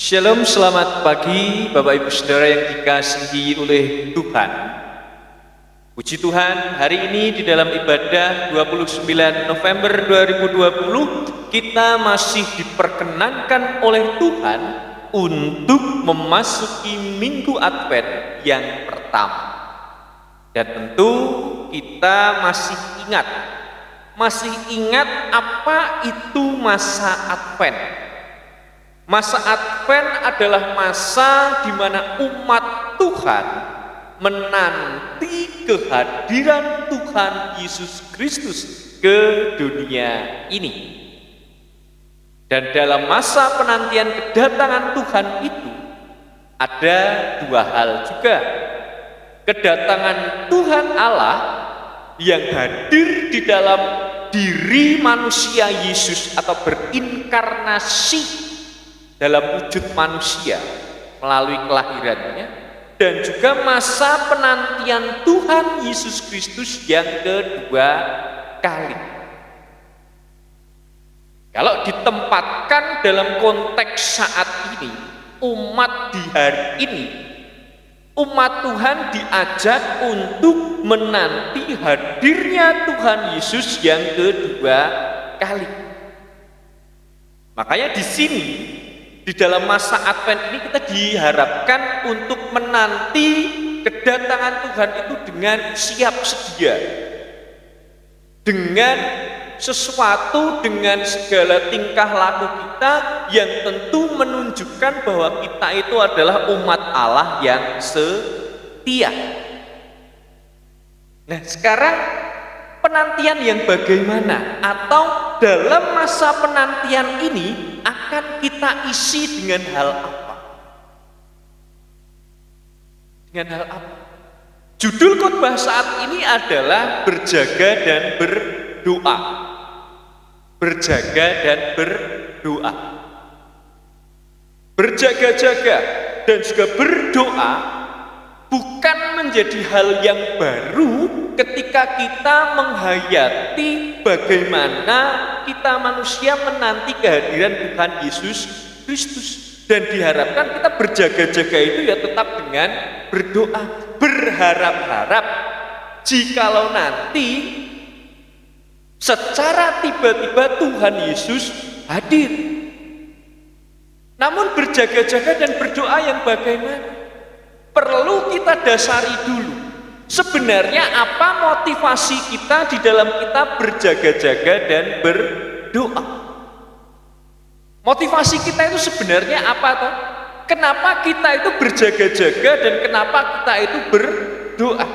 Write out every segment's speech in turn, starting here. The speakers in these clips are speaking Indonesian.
Shalom, selamat pagi Bapak Ibu Saudara yang dikasihi oleh Tuhan. Puji Tuhan, hari ini di dalam ibadah 29 November 2020 kita masih diperkenankan oleh Tuhan untuk memasuki Minggu Advent yang pertama. Dan tentu kita masih ingat apa itu masa Advent. Masa Advent adalah masa di mana umat Tuhan menanti kehadiran Tuhan Yesus Kristus ke dunia ini. Dan dalam masa penantian kedatangan Tuhan itu ada dua hal juga. Kedatangan Tuhan Allah yang hadir di dalam diri manusia Yesus atau berinkarnasi dalam wujud manusia melalui kelahirannya, dan juga masa penantian Tuhan Yesus Kristus yang kedua kali. Kalau ditempatkan dalam konteks saat ini, umat di hari ini, umat Tuhan diajak untuk menanti hadirnya Tuhan Yesus yang kedua kali. Makanya di sini, di dalam masa Advent ini kita diharapkan untuk menanti kedatangan Tuhan itu dengan siap sedia, dengan sesuatu, dengan segala tingkah laku kita yang tentu menunjukkan bahwa kita itu adalah umat Allah yang setia. Nah, sekarang penantian yang bagaimana? Atau dalam masa penantian ini akan kita isi dengan hal apa? Dengan hal apa? Judul khotbah saat ini adalah berjaga dan berdoa. Berjaga dan berdoa. Berjaga-jaga dan juga berdoa bukan menjadi hal yang baru ketika kita menghayati bagaimana kita manusia menanti kehadiran Tuhan Yesus Kristus. Dan diharapkan kita berjaga-jaga itu ya tetap dengan berdoa, berharap-harap jikalau nanti secara tiba-tiba Tuhan Yesus hadir. Namun berjaga-jaga dan berdoa yang bagaimana? Perlu kita dasari dulu. Sebenarnya apa motivasi kita di dalam kita berjaga-jaga dan berdoa? Motivasi kita itu sebenarnya apa toh? Kenapa kita itu berjaga-jaga dan kenapa kita itu berdoa?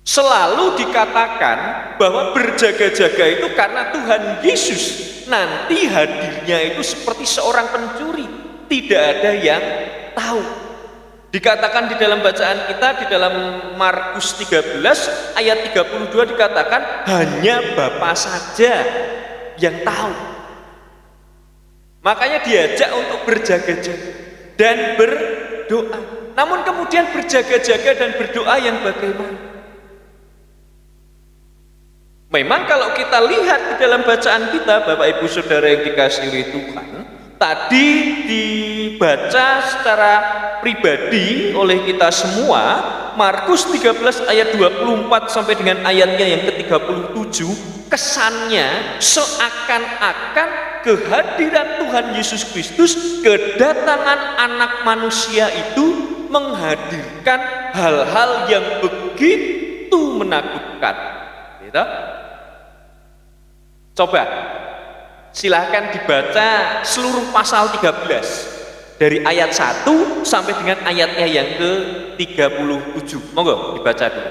Selalu dikatakan bahwa berjaga-jaga itu karena Tuhan Yesus nanti hadirnya itu seperti seorang pencuri, tidak ada yang tahu. Dikatakan di dalam bacaan kita di dalam Markus 13 ayat 32 dikatakan hanya Bapa saja yang tahu. Makanya diajak untuk berjaga-jaga dan berdoa. Namun kemudian berjaga-jaga dan berdoa yang bagaimana? Memang kalau kita lihat di dalam bacaan kita, Bapak Ibu Saudara yang dikasihi Tuhan, tadi dibaca secara pribadi oleh kita semua, Markus 13 ayat 24 sampai dengan ayatnya yang ke-37, kesannya seakan-akan kehadiran Tuhan Yesus Kristus, kedatangan anak manusia itu menghadirkan hal-hal yang begitu menakutkan. Gitu? Coba silahkan dibaca seluruh pasal 13 dari ayat 1 sampai dengan ayatnya yang ke-37. Monggo dibaca dulu.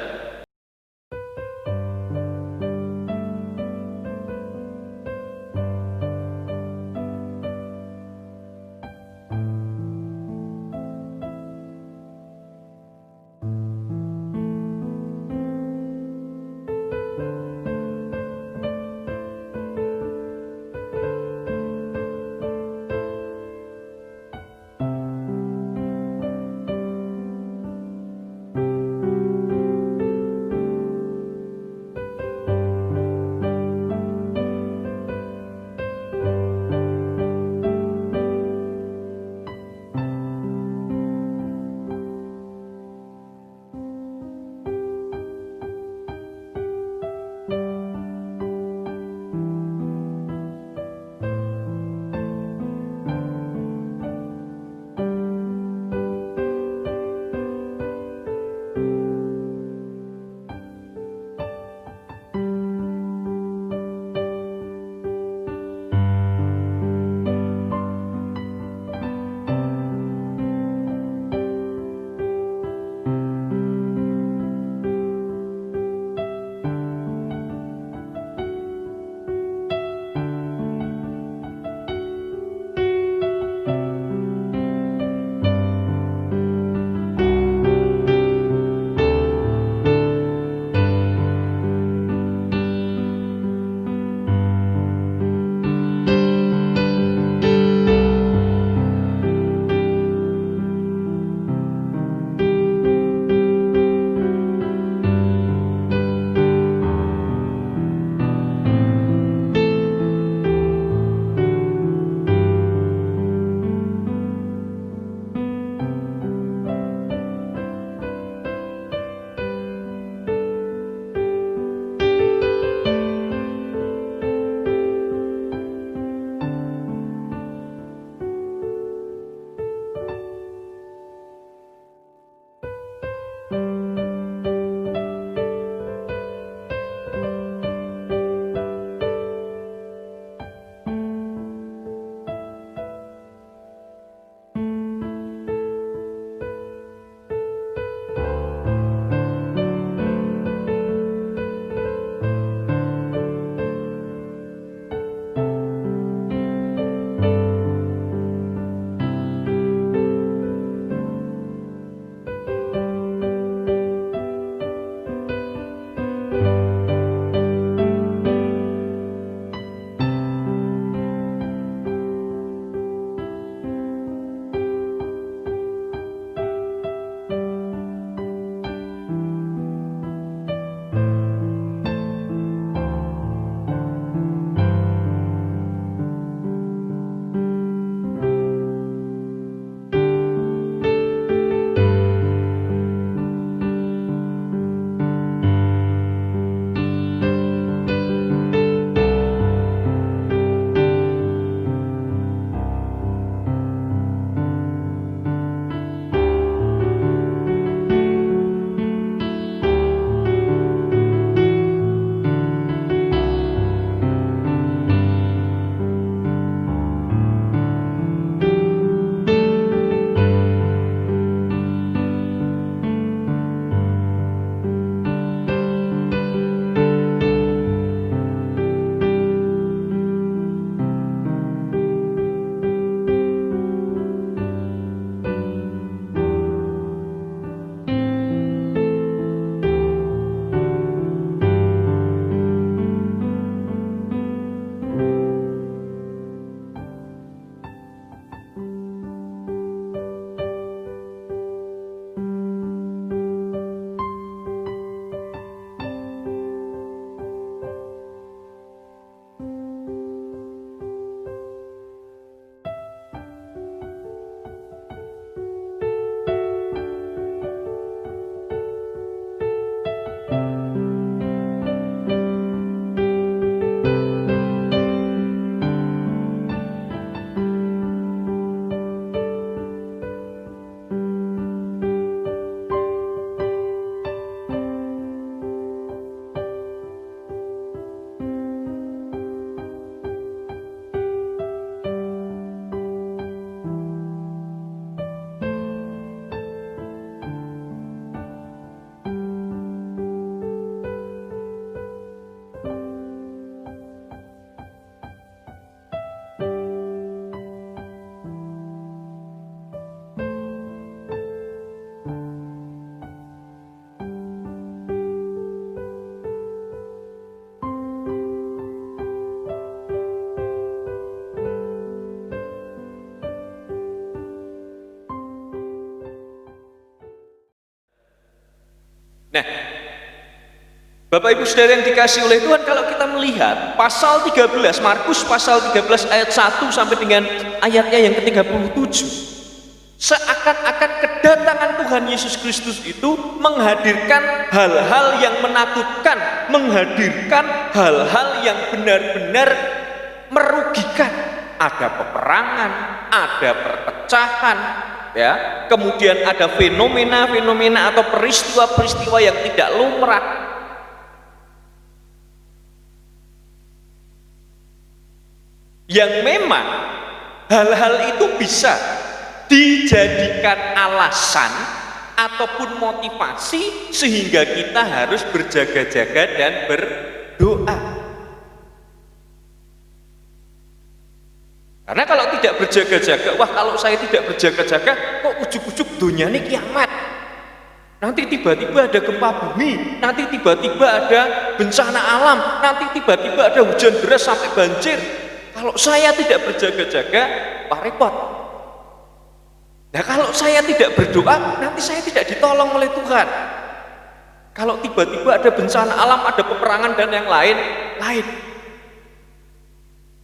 Bapak Ibu Saudara yang dikasihi oleh Tuhan, kalau kita melihat pasal 13, Markus pasal 13 ayat 1 sampai dengan ayatnya yang ke-37, seakan-akan kedatangan Tuhan Yesus Kristus itu menghadirkan hal-hal yang menakutkan, menghadirkan hal-hal yang benar-benar merugikan. Ada peperangan, ada perpecahan, ya. Kemudian ada fenomena-fenomena atau peristiwa-peristiwa yang tidak lumrah. Yang memang hal-hal itu bisa dijadikan alasan ataupun motivasi sehingga kita harus berjaga-jaga dan berdoa. Karena kalau tidak berjaga-jaga, wah kalau saya tidak berjaga-jaga kok ujuk-ujuk dunia ini kiamat. Nanti tiba-tiba ada gempa bumi, nanti tiba-tiba ada bencana alam, nanti tiba-tiba ada hujan deras sampai banjir. Kalau saya tidak berjaga-jaga, wah repot. Nah kalau saya tidak berdoa, nanti saya tidak ditolong oleh Tuhan. Kalau tiba-tiba ada bencana alam, ada peperangan dan yang lain.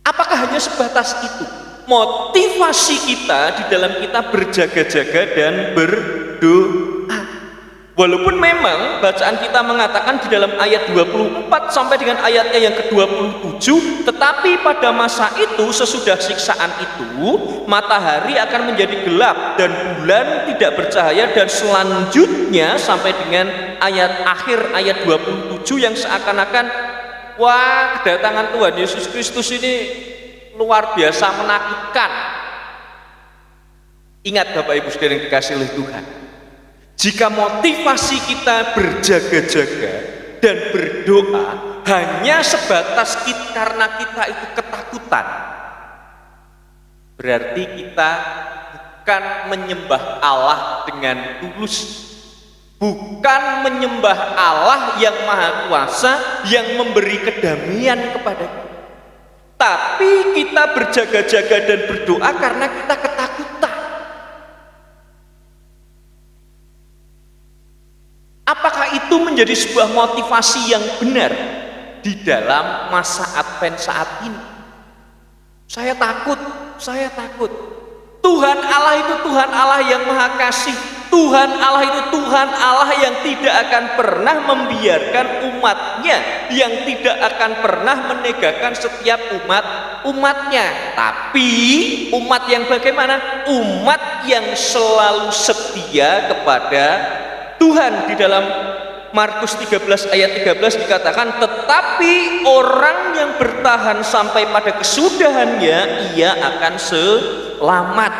Apakah hanya sebatas itu? Motivasi kita di dalam kita berjaga-jaga dan berdoa. Walaupun memang bacaan kita mengatakan di dalam ayat 24 sampai dengan ayatnya yang ke-27, tetapi pada masa itu sesudah siksaan itu matahari akan menjadi gelap dan bulan tidak bercahaya, dan selanjutnya sampai dengan akhir ayat 27 yang seakan-akan wah kedatangan Tuhan Yesus Kristus ini luar biasa menakutkan. Ingat Bapak Ibu Saudara yang dikasihi oleh Tuhan, jika motivasi kita berjaga-jaga dan berdoa hanya sebatas karena kita itu ketakutan, berarti kita bukan menyembah Allah dengan tulus, bukan menyembah Allah yang Maha Kuasa yang memberi kedamaian kepada kita, tapi kita berjaga-jaga dan berdoa karena kita ketakutan. Apakah itu menjadi sebuah motivasi yang benar di dalam masa Advent saat ini? Saya takut. Tuhan Allah itu Tuhan Allah yang Maha Kasih. Tuhan Allah itu Tuhan Allah yang tidak akan pernah membiarkan umatnya, yang tidak akan pernah menegakkan setiap umatnya. Tapi umat yang bagaimana? Umat yang selalu setia kepada Tuhan. Di dalam Markus 13 ayat 13 dikatakan, tetapi orang yang bertahan sampai pada kesudahannya ia akan selamat.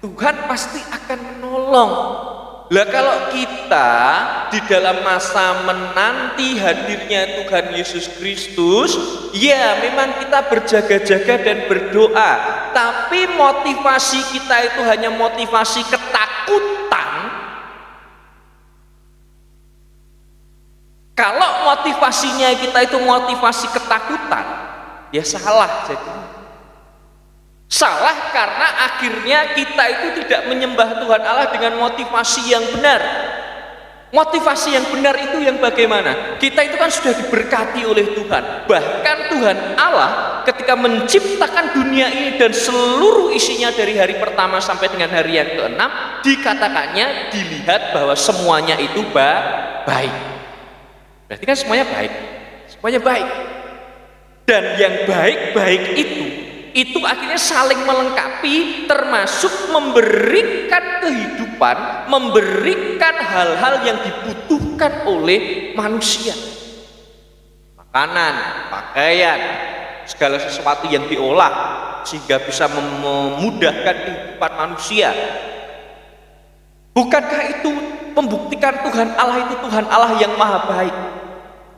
Tuhan pasti akan menolong. Lah kalau kita di dalam masa menanti hadirnya Tuhan Yesus Kristus, ya memang kita berjaga-jaga dan berdoa, tapi motivasi kita itu hanya motivasi ketakutan. Kalau motivasinya kita itu motivasi ketakutan, ya salah jadinya. Salah karena akhirnya kita itu tidak menyembah Tuhan Allah dengan motivasi yang benar. Motivasi yang benar itu yang bagaimana? Kita itu kan sudah diberkati oleh Tuhan. Bahkan Tuhan Allah ketika menciptakan dunia ini dan seluruh isinya dari hari pertama sampai dengan hari yang ke-6, dikatakannya dilihat bahwa semuanya itu baik. Berarti kan semuanya baik. Dan yang baik-baik itu akhirnya saling melengkapi, termasuk memberikan kehidupan, memberikan hal-hal yang dibutuhkan oleh manusia. Makanan, pakaian, segala sesuatu yang diolah sehingga bisa memudahkan kehidupan manusia. Bukankah itu membuktikan Tuhan Allah itu Tuhan Allah yang Maha Baik?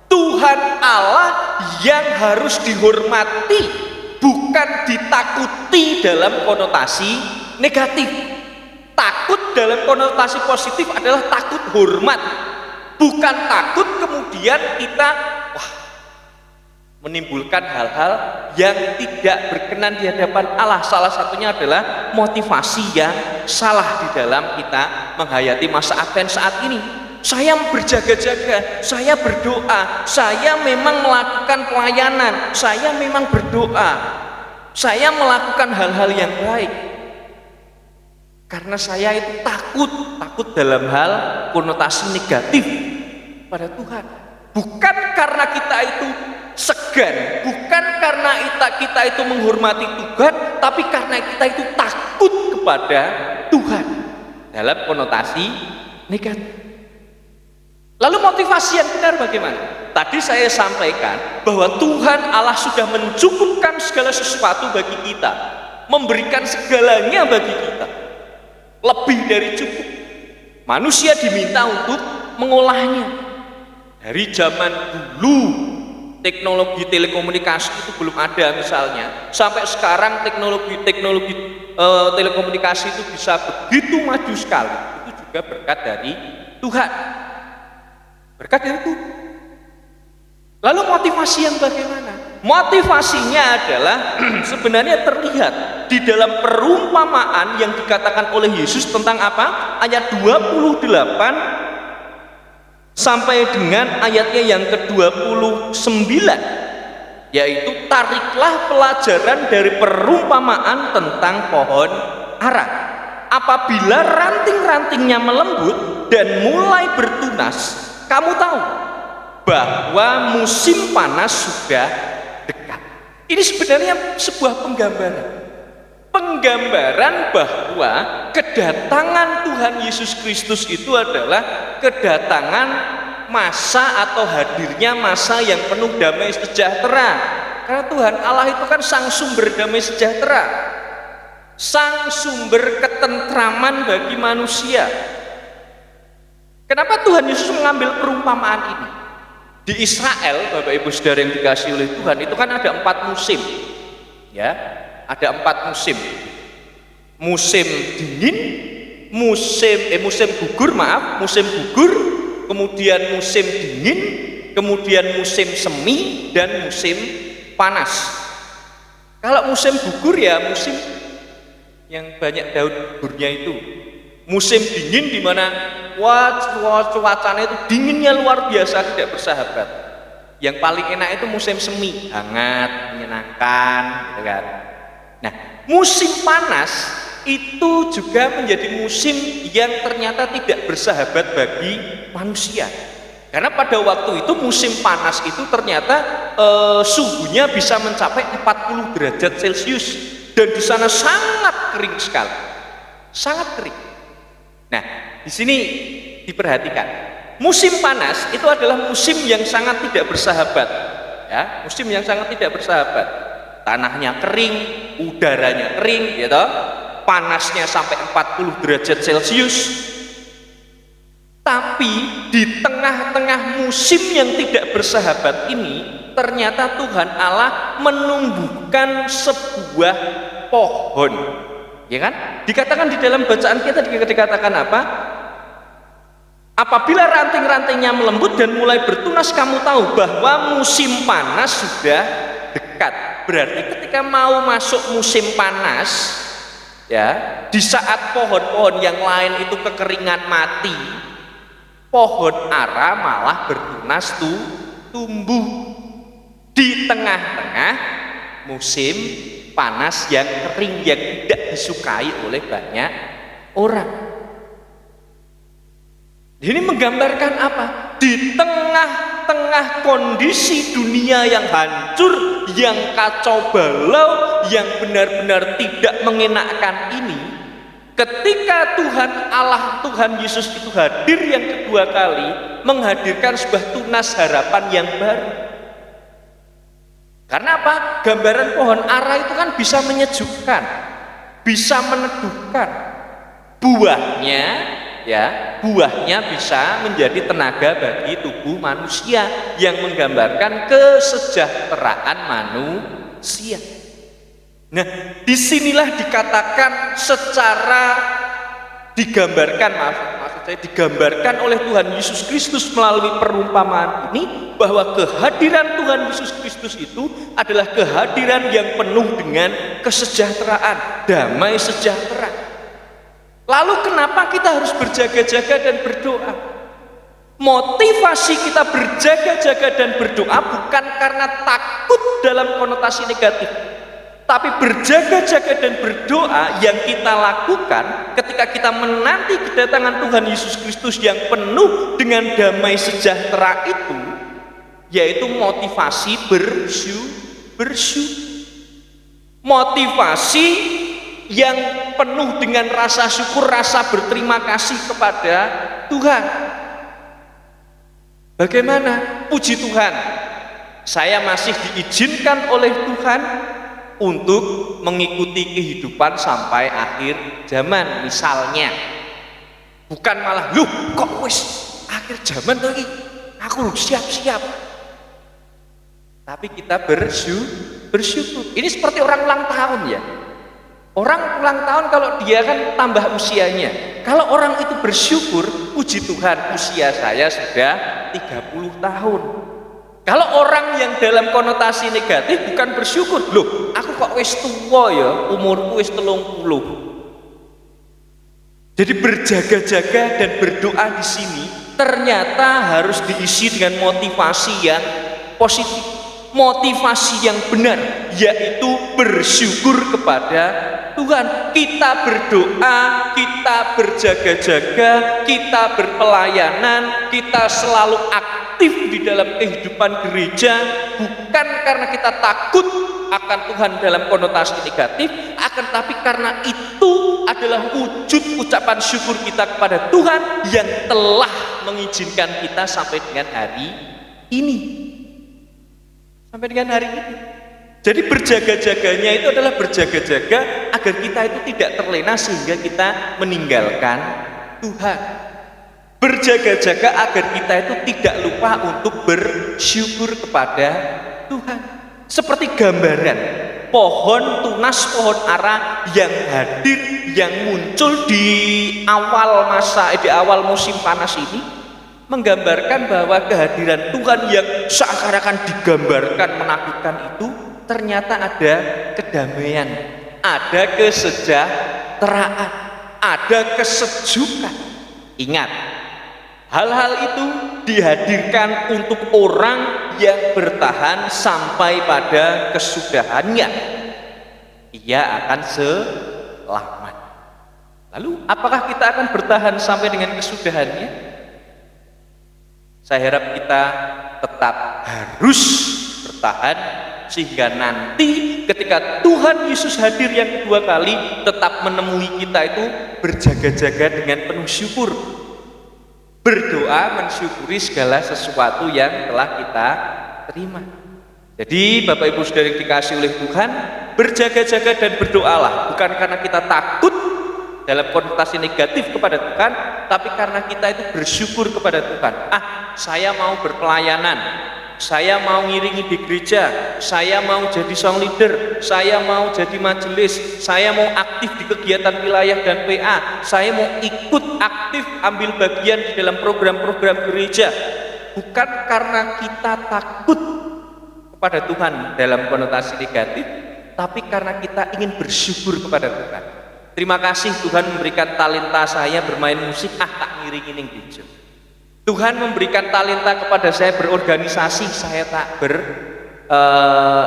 Tuhan Allah yang harus dihormati, bukan ditakuti dalam konotasi negatif. Takut dalam konotasi positif adalah takut hormat, bukan takut kemudian kita menimbulkan hal-hal yang tidak berkenan di hadapan Allah. Salah satunya adalah motivasi yang salah di dalam kita menghayati masa Advent saat ini. saya berjaga-jaga, saya berdoa, saya memang melakukan pelayanan, saya memang berdoa, saya melakukan hal-hal yang baik. Karena saya itu takut dalam hal konotasi negatif pada Tuhan. Bukan karena kita itu segan, bukan karena kita itu menghormati Tuhan, tapi karena kita itu takut kepada Tuhan dalam konotasi negatif. Lalu motivasi yang benar bagaimana? Tadi saya sampaikan bahwa Tuhan Allah sudah mencukupkan segala sesuatu bagi kita, memberikan segalanya bagi kita, lebih dari cukup. Manusia diminta untuk mengolahnya. Dari zaman dulu teknologi telekomunikasi itu belum ada misalnya, sampai sekarang teknologi telekomunikasi itu bisa begitu maju sekali. Itu juga berkat dari Tuhan. Berkat dari Tuhan. Lalu motivasi yang bagaimana? Motivasinya adalah sebenarnya terlihat di dalam perumpamaan yang dikatakan oleh Yesus tentang apa? Ayat 28 sampai dengan ayatnya yang ke-29, yaitu tariklah pelajaran dari perumpamaan tentang pohon ara. Apabila ranting-rantingnya melembut dan mulai bertunas, kamu tahu bahwa musim panas sudah dekat. Ini sebenarnya sebuah penggambaran bahwa kedatangan Tuhan Yesus Kristus itu adalah kedatangan masa atau hadirnya masa yang penuh damai sejahtera. Karena Tuhan Allah itu kan sang sumber damai sejahtera, sang sumber ketentraman bagi manusia. Kenapa Tuhan Yesus mengambil perumpamaan ini? Di Israel, Bapak Ibu Saudara yang dikasihi oleh Tuhan, itu kan ada 4 musim. Ya, ada 4 musim. Musim dingin, musim gugur, kemudian musim dingin, kemudian musim semi, dan musim panas. Kalau musim gugur ya musim yang banyak daun gugurnya itu. Musim dingin di mana cuacanya itu dinginnya luar biasa, tidak bersahabat. Yang paling enak itu musim semi, hangat, menyenangkan, gitu kan. Nah, musim panas itu juga menjadi musim yang ternyata tidak bersahabat bagi manusia. Karena pada waktu itu musim panas itu ternyata suhunya bisa mencapai 40 derajat Celcius dan di sana sangat kering sekali. Sangat kering. Nah, di sini diperhatikan. Musim panas itu adalah musim yang sangat tidak bersahabat. Ya, musim yang sangat tidak bersahabat. Tanahnya kering, udaranya kering, gitu. Panasnya sampai 40 derajat Celcius. Tapi di tengah-tengah musim yang tidak bersahabat ini, ternyata Tuhan Allah menumbuhkan sebuah pohon. Ya kan? Dikatakan di dalam bacaan kita dikatakan apa? Apabila ranting-rantingnya melembut dan mulai bertunas, kamu tahu bahwa musim panas sudah dekat. Berarti ketika mau masuk musim panas, ya, di saat pohon-pohon yang lain itu kekeringan mati, pohon ara malah bertunas tumbuh di tengah-tengah musim panas yang kering yang tidak disukai oleh banyak orang. Ini menggambarkan apa? Di tengah-tengah kondisi dunia yang hancur, yang kacau balau, yang benar-benar tidak mengenakkan ini, ketika Tuhan Allah, Tuhan Yesus itu hadir yang kedua kali, menghadirkan sebuah tunas harapan yang baru. Karena apa? Gambaran pohon ara itu kan bisa menyejukkan, bisa meneduhkan. Buahnya, ya, buahnya bisa menjadi tenaga bagi tubuh manusia yang menggambarkan kesejahteraan manusia. Nah, disinilah dikatakan secara digambarkan, maksud saya digambarkan oleh Tuhan Yesus Kristus melalui perumpamaan ini, bahwa kehadiran Tuhan Yesus Kristus itu adalah kehadiran yang penuh dengan kesejahteraan, damai sejahtera. Lalu kenapa kita harus berjaga-jaga dan berdoa? Motivasi kita berjaga-jaga dan berdoa bukan karena takut dalam konotasi negatif, tapi berjaga-jaga dan berdoa yang kita lakukan ketika kita menanti kedatangan Tuhan Yesus Kristus yang penuh dengan damai sejahtera itu, yaitu motivasi bersyukur. Motivasi yang penuh dengan rasa syukur, rasa berterima kasih kepada Tuhan. Bagaimana? Puji Tuhan, saya masih diizinkan oleh Tuhan untuk mengikuti kehidupan sampai akhir zaman. Misalnya, bukan malah, loh kok wis akhir zaman lagi, aku siap-siap. Tapi kita bersyukur. Ini seperti orang ulang tahun ya. Orang ulang tahun kalau dia kan tambah usianya. Kalau orang itu bersyukur, puji Tuhan, usia saya sudah 30 tahun. Kalau orang yang dalam konotasi negatif bukan bersyukur, loh aku kok wis tua ya, umurku wis 30. Jadi berjaga-jaga dan berdoa di sini ternyata harus diisi dengan motivasi yang positif, motivasi yang benar, yaitu bersyukur kepada Tuhan. Kita berdoa, kita berjaga-jaga, kita berpelayanan, kita selalu aktif di dalam kehidupan gereja bukan karena kita takut akan Tuhan dalam konotasi negatif, akan tapi karena itu adalah wujud ucapan syukur kita kepada Tuhan yang telah mengizinkan kita sampai dengan hari ini. Sampai dengan hari ini. Jadi berjaga-jaganya itu adalah berjaga-jaga agar kita itu tidak terlena sehingga kita meninggalkan Tuhan. Berjaga-jaga agar kita itu tidak lupa untuk bersyukur kepada Tuhan. Seperti gambaran pohon tunas, pohon ara yang hadir, yang muncul di awal musim panas ini, menggambarkan bahwa kehadiran Tuhan yang seakan-akan digambarkan menakutkan itu ternyata ada kedamaian, ada kesejahteraan, ada kesejukan. Ingat, hal-hal itu dihadirkan untuk orang yang bertahan sampai pada kesudahannya. Ia akan selamat. Lalu apakah kita akan bertahan sampai dengan kesudahannya? Saya harap kita tetap harus bertahan sehingga nanti ketika Tuhan Yesus hadir yang kedua kali tetap menemui kita itu berjaga-jaga dengan penuh syukur, berdoa mensyukuri segala sesuatu yang telah kita terima. Jadi Bapak Ibu Saudara yang dikasihi oleh Tuhan, berjaga-jaga dan berdoalah bukan karena kita takut dalam konotasi negatif kepada Tuhan, tapi karena kita itu bersyukur kepada Tuhan. Saya mau berpelayanan, saya mau ngiringi di gereja, saya mau jadi song leader, saya mau jadi majelis, saya mau aktif di kegiatan wilayah dan PA, saya mau ikut aktif ambil bagian di dalam program-program gereja. Bukan karena kita takut kepada Tuhan dalam konotasi negatif, tapi karena kita ingin bersyukur kepada Tuhan. Terima kasih Tuhan memberikan talenta saya bermain musik, tak ngiringi ning gereja. Tuhan memberikan talenta kepada saya berorganisasi, saya tak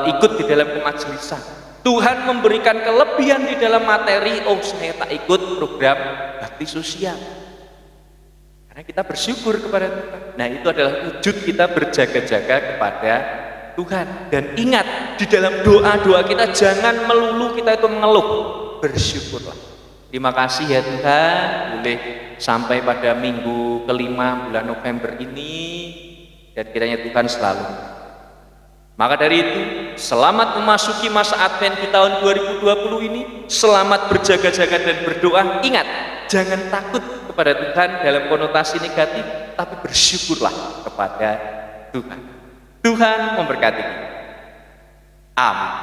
ikut di dalam kemajelisan. Tuhan memberikan kelebihan di dalam materi, saya tak ikut program bakti sosial. Karena kita bersyukur kepada Tuhan. Nah, itu adalah wujud kita berjaga-jaga kepada Tuhan. Dan ingat, di dalam doa-doa kita jangan melulu kita itu mengeluh, bersyukurlah. Terima kasih ya Tuhan, boleh sampai pada minggu kelima bulan November ini, dan kiranya Tuhan selalu. Maka dari itu, selamat memasuki masa Advent di tahun 2020 ini, selamat berjaga-jaga dan berdoa. Ingat, jangan takut kepada Tuhan dalam konotasi negatif, tapi bersyukurlah kepada Tuhan. Tuhan memberkati. Amin.